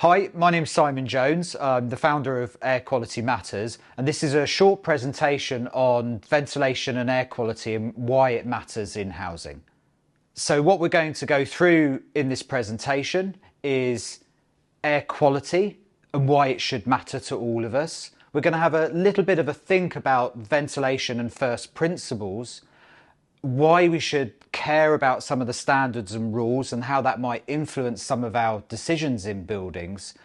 Hi, my name's Simon Jones. I'm the founder of Air Quality Matters, and this is a short presentation on ventilation and air quality and why it matters in housing. So what we're going to go through in this presentation is air quality and why it should matter to all of us. We're going to have a little bit of a think about ventilation and first principles, why we should care about some of the standards and rules and how that might influence some of our decisions in buildings.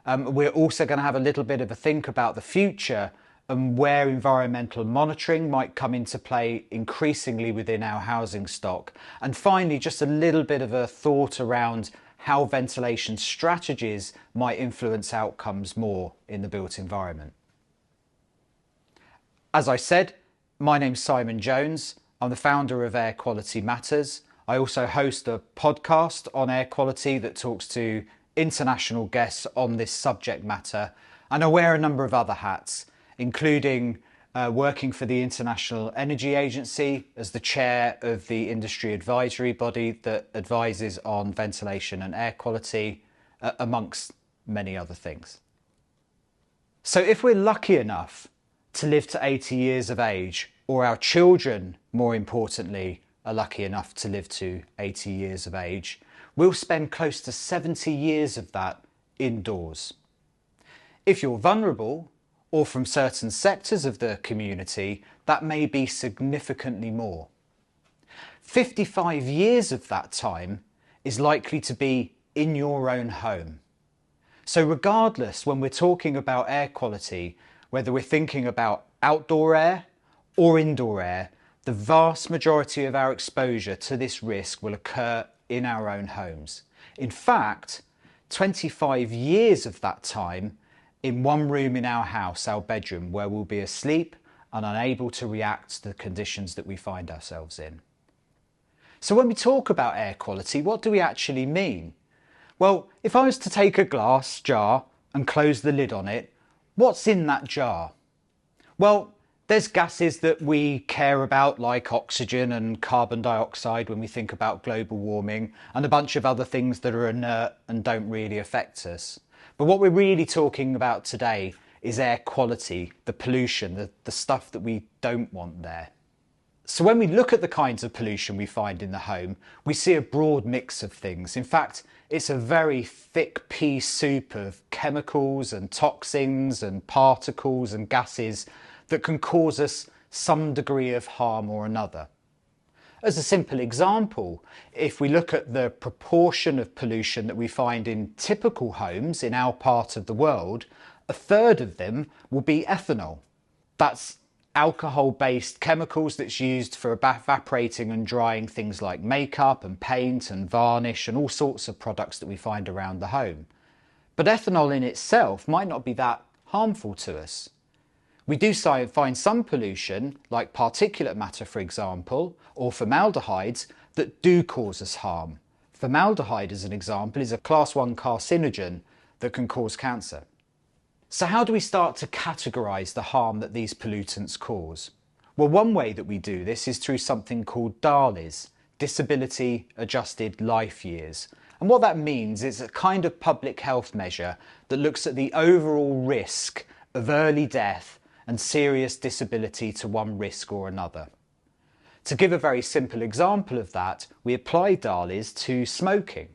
We're also going to have a little bit of a think about the future and where environmental monitoring might come into play increasingly within our housing stock. And finally, just a little bit of a thought around how ventilation strategies might influence outcomes more in the built environment. As I said, my name's Simon Jones. I'm the founder of Air Quality Matters. I also host a podcast on air quality that talks to international guests on this subject matter, and I wear a number of other hats, including working for the International Energy Agency as the chair of the industry advisory body that advises on ventilation and air quality, amongst many other things. So if we're lucky enough to live to 80 years of age, or our children, more importantly, are lucky enough to live to 80 years of age, we'll spend close to 70 years of that indoors. If you're vulnerable, or from certain sectors of the community, that may be significantly more. 55 years of that time is likely to be in your own home. So regardless, when we're talking about air quality, whether we're thinking about outdoor air or indoor air, the vast majority of our exposure to this risk will occur in our own homes. In fact, 25 years of that time in one room in our house, our bedroom, where we'll be asleep and unable to react to the conditions that we find ourselves in. So when we talk about air quality, what do we actually mean? Well, if I was to take a glass jar and close the lid on it, what's in that jar? Well, there's gases that we care about, like oxygen and carbon dioxide when we think about global warming, and a bunch of other things that are inert and don't really affect us. But what we're really talking about today is air quality, the pollution, the stuff that we don't want there. So when we look at the kinds of pollution we find in the home, we see a broad mix of things. In fact, it's a very thick pea soup of chemicals and toxins and particles and gases that can cause us some degree of harm or another. As a simple example, if we look at the proportion of pollution that we find in typical homes in our part of the world, a third of them will be ethanol. That's alcohol-based chemicals that's used for evaporating and drying things like makeup and paint and varnish and all sorts of products that we find around the home. But ethanol in itself might not be that harmful to us. We do find some pollution, like particulate matter for example, or formaldehydes, that do cause us harm. Formaldehyde, as an example, is a class 1 carcinogen that can cause cancer. So how do we start to categorise the harm that these pollutants cause? Well, one way that we do this is through something called DALYs, Disability Adjusted Life Years. And what that means is a kind of public health measure that looks at the overall risk of early death and serious disability to one risk or another. To give a very simple example of that, we apply DALYs to smoking.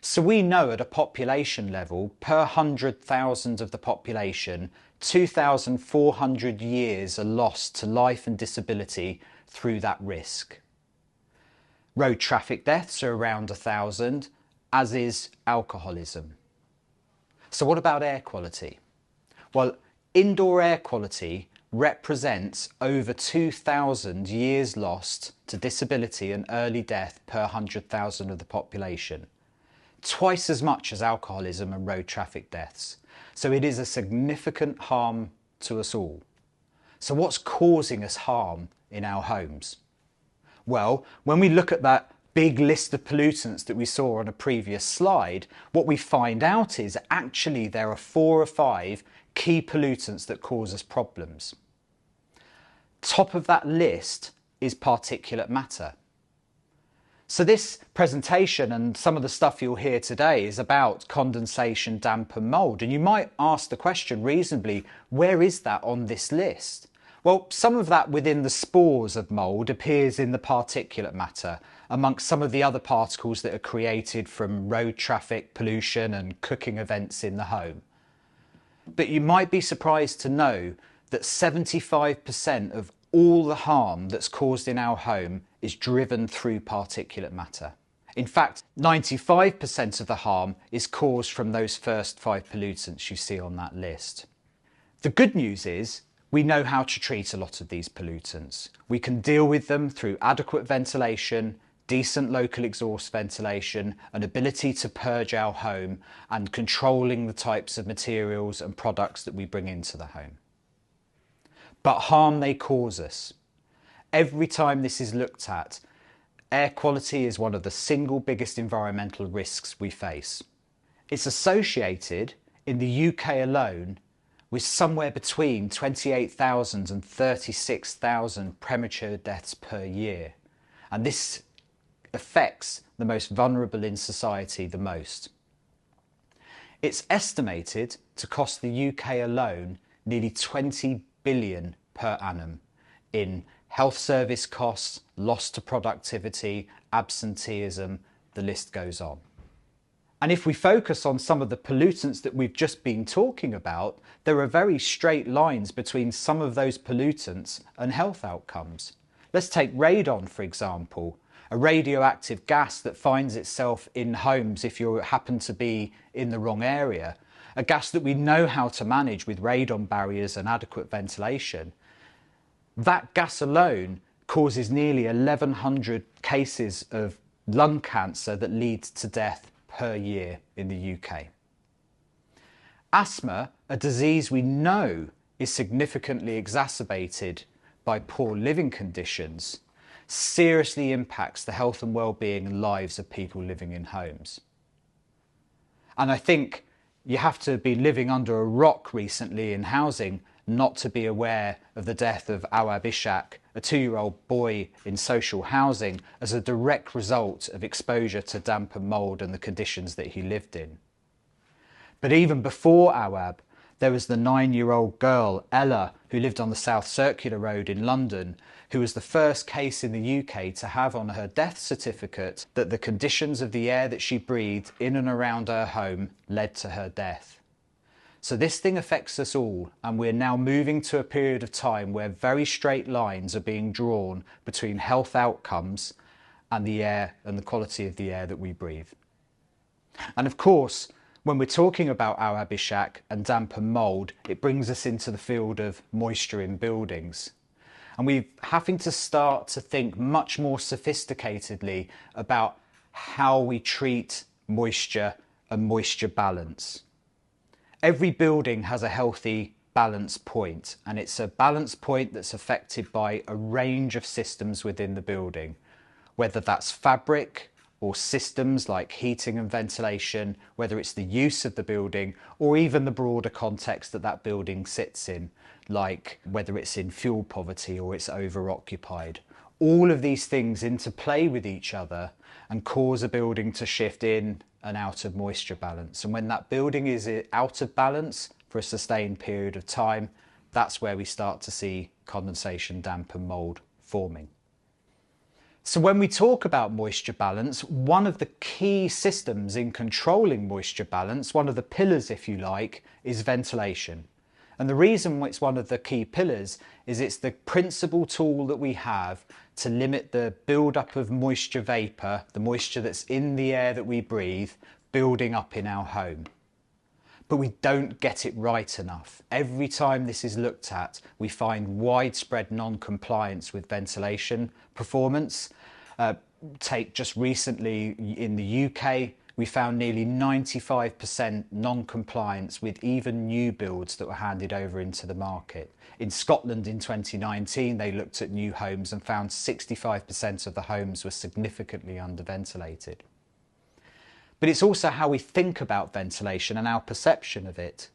So we know at a population level, per 100,000 of the population, 2,400 years are lost to life and disability through that risk. Road traffic deaths are around 1,000, as is alcoholism. So what about air quality? Well, indoor air quality represents over 2,000 years lost to disability and early death per 100,000 of the population. Twice as much as alcoholism and road traffic deaths. So it is a significant harm to us all. So what's causing us harm in our homes? Well, when we look at that big list of pollutants that we saw on a previous slide, what we find out is actually there are 4 or 5 key pollutants that cause us problems. Top of that list is particulate matter. So this presentation and some of the stuff you'll hear today is about condensation, damp and mould. And you might ask the question reasonably, where is that on this list? Well, some of that within the spores of mould appears in the particulate matter, amongst some of the other particles that are created from road traffic, pollution and cooking events in the home. But you might be surprised to know that 75% of all the harm that's caused in our home is driven through particulate matter. In fact, 95% of the harm is caused from those first 5 pollutants you see on that list. The good news is we know how to treat a lot of these pollutants. We can deal with them through adequate ventilation, decent local exhaust ventilation, an ability to purge our home, and controlling the types of materials and products that we bring into the home. But harm they cause us. Every time this is looked at, air quality is one of the single biggest environmental risks we face. It's associated, in the UK alone, with somewhere between 28,000 and 36,000 premature deaths per year. And this affects the most vulnerable in society the most. It's estimated to cost the UK alone nearly 20 billion per annum in health service costs, loss to productivity, absenteeism, the list goes on. And if we focus on some of the pollutants that we've just been talking about, there are very straight lines between some of those pollutants and health outcomes. Let's take radon, for example, a radioactive gas that finds itself in homes if you happen to be in the wrong area, a gas that we know how to manage with radon barriers and adequate ventilation. That gas alone causes nearly 1,100 cases of lung cancer that leads to death per year in the UK. Asthma, a disease we know is significantly exacerbated by poor living conditions, seriously impacts the health and well-being and lives of people living in homes. And I think you have to be living under a rock recently in housing not to be aware of the death of Awab Ishak, a 2-year-old boy in social housing, as a direct result of exposure to damp and mould and the conditions that he lived in. But even before Awab, there was the 9-year-old girl, Ella, who lived on the South Circular Road in London, who was the first case in the UK to have on her death certificate that the conditions of the air that she breathed in and around her home led to her death. So this thing affects us all, and we're now moving to a period of time where very straight lines are being drawn between health outcomes and the air and the quality of the air that we breathe. And of course, when we're talking about Awab Ishak and damp and mould, it brings us into the field of moisture in buildings. And we're having to start to think much more sophisticatedly about how we treat moisture and moisture balance. Every building has a healthy balance point, and it's a balance point that's affected by a range of systems within the building, whether that's fabric or systems like heating and ventilation, whether it's the use of the building or even the broader context that that building sits in, like whether it's in fuel poverty or it's over-occupied. All of these things interplay with each other and cause a building to shift in and out of moisture balance. And when that building is out of balance for a sustained period of time, that's where we start to see condensation, damp and mould forming. So when we talk about moisture balance, one of the key systems in controlling moisture balance, one of the pillars if you like, is ventilation. And the reason it's one of the key pillars is it's the principal tool that we have to limit the build-up of moisture vapour, the moisture that's in the air that we breathe, building up in our home. But we don't get it right enough. Every time this is looked at, we find widespread non-compliance with ventilation performance. Take just recently in the UK, we found nearly 95% non-compliance with even new builds that were handed over into the market. In Scotland in 2019, they looked at new homes and found 65% of the homes were significantly underventilated. But it's also how we think about ventilation and our perception of it.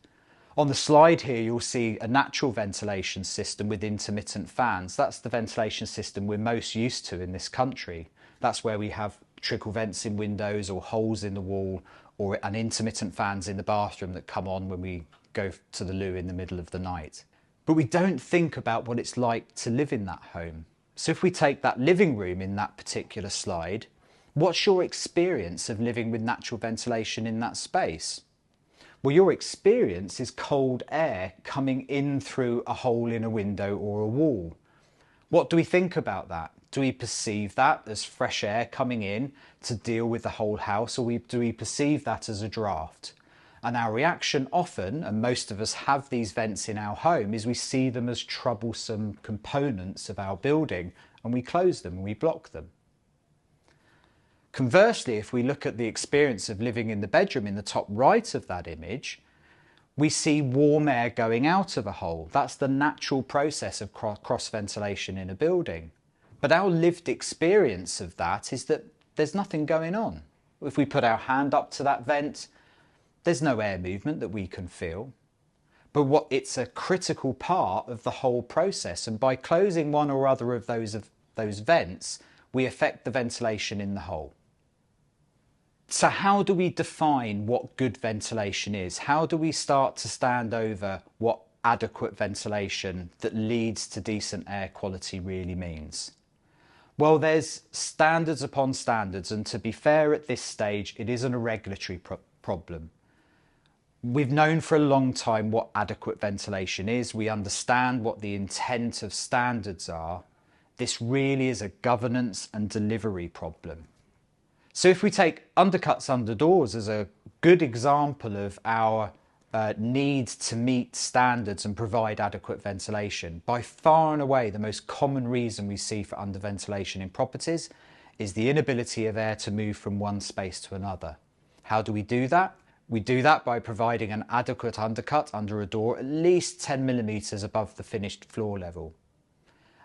On the slide here, you'll see a natural ventilation system with intermittent fans. That's the ventilation system we're most used to in this country. That's where we have trickle vents in windows or holes in the wall, or an intermittent fans in the bathroom that come on when we go to the loo in the middle of the night. But we don't think about what it's like to live in that home. So if we take that living room in that particular slide, what's your experience of living with natural ventilation in that space? Well, your experience is cold air coming in through a hole in a window or a wall. What do we think about that? Do we perceive that as fresh air coming in to deal with the whole house, or do we perceive that as a draft? And our reaction often, and most of us have these vents in our home, is we see them as troublesome components of our building and we close them and we block them. Conversely, if we look at the experience of living in the bedroom in the top right of that image, we see warm air going out of a hole. That's the natural process of cross ventilation in a building. But our lived experience of that is that there's nothing going on. If we put our hand up to that vent, there's no air movement that we can feel. But it's a critical part of the whole process. And by closing one or other of those vents, we affect the ventilation in the hole. So how do we define what good ventilation is? How do we start to stand over what adequate ventilation that leads to decent air quality really means? Well, there's standards upon standards, and to be fair at this stage, it isn't a regulatory problem. We've known for a long time what adequate ventilation is. We understand what the intent of standards are. This really is a governance and delivery problem. So if we take undercuts under doors as a good example of our need to meet standards and provide adequate ventilation, by far and away the most common reason we see for underventilation in properties is the inability of air to move from one space to another. How do we do that? We do that by providing an adequate undercut under a door at least 10 millimetres above the finished floor level.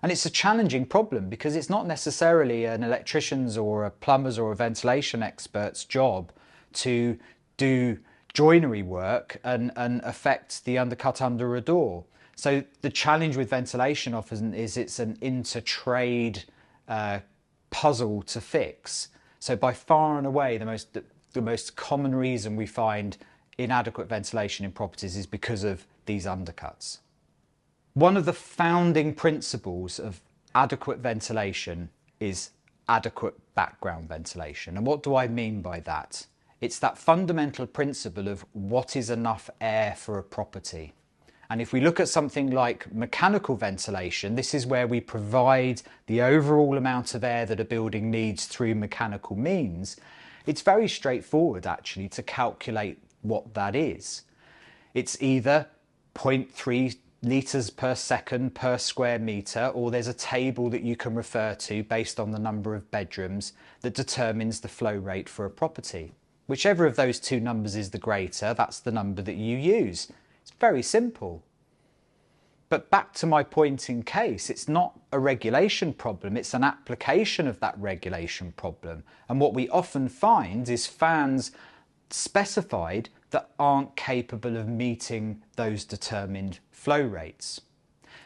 And it's a challenging problem because it's not necessarily an electrician's or a plumber's or a ventilation expert's job to do joinery work and affect the undercut under a door. So the challenge with ventilation often is it's an inter-trade puzzle to fix. So by far and away the most common reason we find inadequate ventilation in properties is because of these undercuts. One of the founding principles of adequate ventilation is adequate background ventilation. And what do I mean by that? It's that fundamental principle of what is enough air for a property. And if we look at something like mechanical ventilation, this is where we provide the overall amount of air that a building needs through mechanical means. It's very straightforward actually to calculate what that is. It's either 0.3 litres per second per square metre, or there's a table that you can refer to based on the number of bedrooms that determines the flow rate for a property. Whichever of those two numbers is the greater, that's the number that you use. It's very simple. But back to my point in case, it's not a regulation problem, it's an application of that regulation problem. And what we often find is fans specified that aren't capable of meeting those determined flow rates.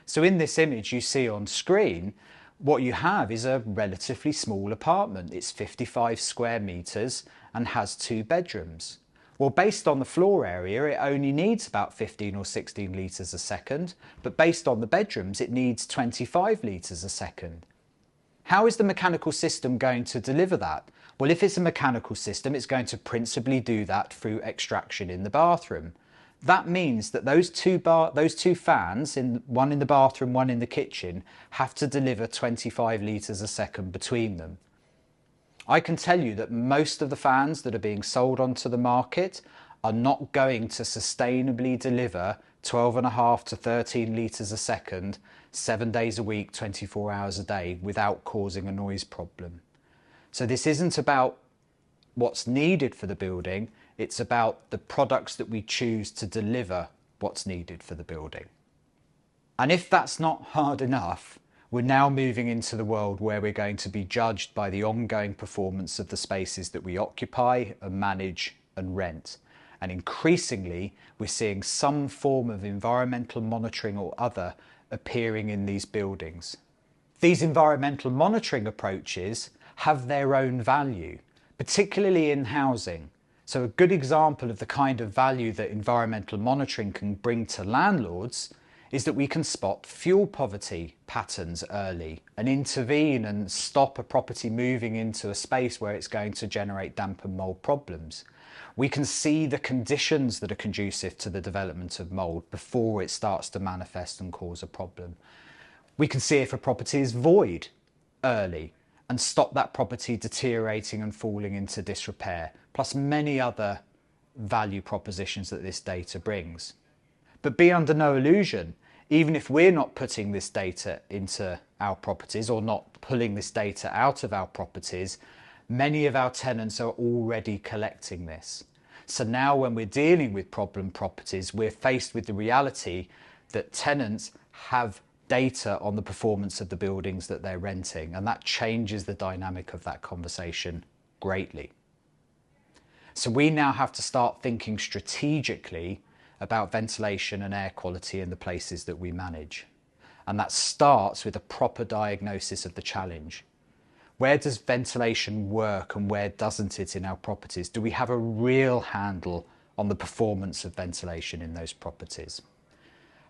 So in this image you see on screen, what you have is a relatively small apartment. It's 55 square metres and has 2 bedrooms. Well, based on the floor area, it only needs about 15 or 16 litres a second, but based on the bedrooms, it needs 25 litres a second. How is the mechanical system going to deliver that? Well, if it's a mechanical system, it's going to principally do that through extraction in the bathroom. That means that those two fans, one in the bathroom, one in the kitchen, have to deliver 25 litres a second between them. I can tell you that most of the fans that are being sold onto the market are not going to sustainably deliver 12.5 to 13 litres a second, 7 days a week, 24 hours a day, without causing a noise problem. So this isn't about what's needed for the building, it's about the products that we choose to deliver what's needed for the building. And if that's not hard enough, we're now moving into the world where we're going to be judged by the ongoing performance of the spaces that we occupy and manage and rent. And increasingly, we're seeing some form of environmental monitoring or other appearing in these buildings. These environmental monitoring approaches have their own value, particularly in housing. So a good example of the kind of value that environmental monitoring can bring to landlords is that we can spot fuel poverty patterns early and intervene and stop a property moving into a space where it's going to generate damp and mould problems. We can see the conditions that are conducive to the development of mould before it starts to manifest and cause a problem. We can see if a property is void early and stop that property deteriorating and falling into disrepair, plus many other value propositions that this data brings. But be under no illusion, even if we're not putting this data into our properties or not pulling this data out of our properties, many of our tenants are already collecting this. So now when we're dealing with problem properties, we're faced with the reality that tenants have data on the performance of the buildings that they're renting, and that changes the dynamic of that conversation greatly. So we now have to start thinking strategically about ventilation and air quality in the places that we manage. And that starts with a proper diagnosis of the challenge. Where does ventilation work and where doesn't it in our properties? Do we have a real handle on the performance of ventilation in those properties?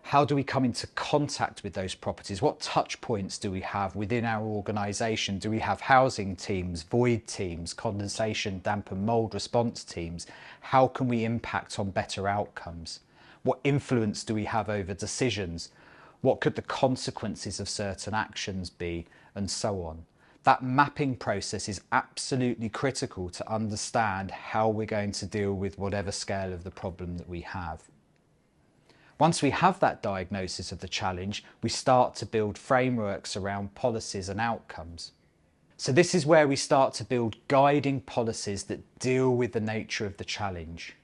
How do we come into contact with those properties? What touch points do we have within our organisation? Do we have housing teams, void teams, condensation, damp and mould response teams? How can we impact on better outcomes? What influence do we have over decisions? What could the consequences of certain actions be? And so on. That mapping process is absolutely critical to understand how we're going to deal with whatever scale of the problem that we have. Once we have that diagnosis of the challenge, we start to build frameworks around policies and outcomes. So this is where we start to build guiding policies that deal with the nature of the challenge.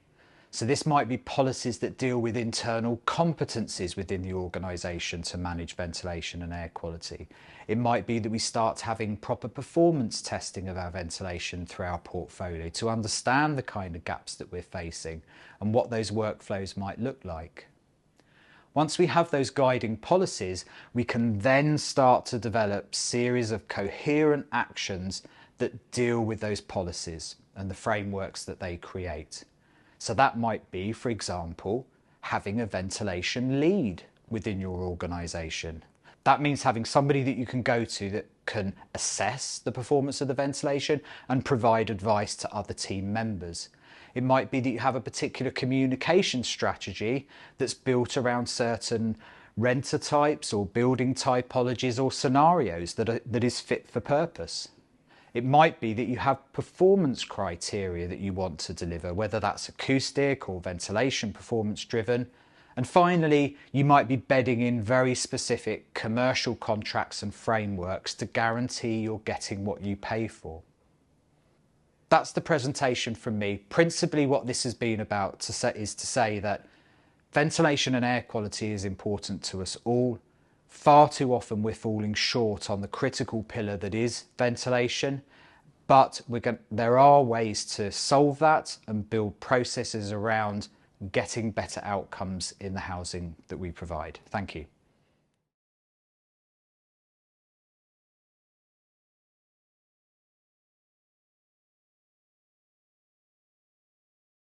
So this might be policies that deal with internal competencies within the organisation to manage ventilation and air quality. It might be that we start having proper performance testing of our ventilation through our portfolio to understand the kind of gaps that we're facing and what those workflows might look like. Once we have those guiding policies, we can then start to develop series of coherent actions that deal with those policies and the frameworks that they create. So that might be, for example, having a ventilation lead within your organisation. That means having somebody that you can go to that can assess the performance of the ventilation and provide advice to other team members. It might be that you have a particular communication strategy that's built around certain renter types or building typologies or scenarios that is fit for purpose. It might be that you have performance criteria that you want to deliver, whether that's acoustic or ventilation performance driven. And finally, you might be bedding in very specific commercial contracts and frameworks to guarantee you're getting what you pay for. That's the presentation from me. Principally what this has been about is to say that ventilation and air quality is important to us all. Far too often we're falling short on the critical pillar that is ventilation, but there are ways to solve that and build processes around getting better outcomes in the housing that we provide. Thank you.